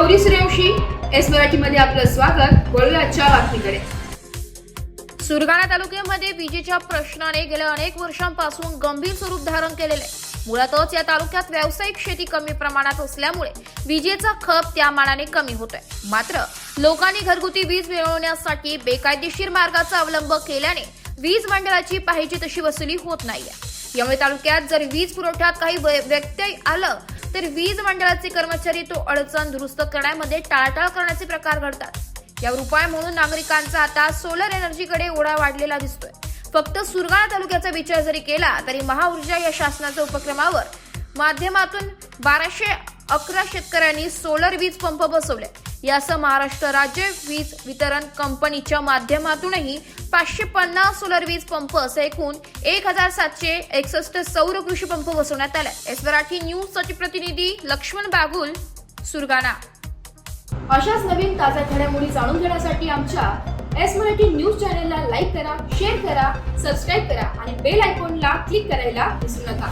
Gauri Suryavanshi S मराठीमध्ये आपलं स्वागत। वळूया आजच्या बातमीकडे। सुरगाणा तालुक्यामध्ये विजेच्या प्रश्नाने गेल्या अनेक वर्षांपासून गंभीर स्वरूप धारण केलेले आहे। मुळातच या तालुक्यात व्यावसायिक शेती कमी प्रमाणात असल्यामुळे विजेचा खप त्या मानाने कमी होतोय। मात्र लोकांनी घरगुती वीज मिळवण्यासाठी बेकायदेशीर मार्गाचा अवलंब केल्याने वीज मंडळाची पाहिजे तशी वसुली होत नाहीये। यामुळे तालुक्यात जर वीज पुरवठ्यात काही व्यत्यय आलं तर वीज मंडळाचे कर्मचारी तो अडचण दुरुस्त करण्यामध्ये टाळाटाळ करण्याचे प्रकार घडतात। यावर उपाय म्हणून नागरिकांचा आता सोलर एनर्जीकडे ओढा वाढलेला दिसतोय। फक्त सुरगाणा तालुक्याचा विचार जरी केला तरी महाऊर्जा या शासनाच्या उपक्रमावर माध्यमातून 1211 शेतकऱ्यांनी सोलर वीज पंप बसवले। यासह महाराष्ट्र राज्य वीज वितरण कंपनीच्या माध्यमातूनही 550 सोलर वीज पंप असे एकूण 1761 सौर कृषी पंप बसवण्यात आले। एस मराठी न्यूज साठी प्रतिनिधी लक्ष्मण बागुल, सुरगाणा। अशाच नवीन ताज्या घडामोडी जाणून घेण्यासाठी आमच्या एस मराठी न्यूज चॅनलला लाईक करा, शेअर करा, सबस्क्राईब करा आणि बेल आयकॉनला क्लिक करायला विसरू नका।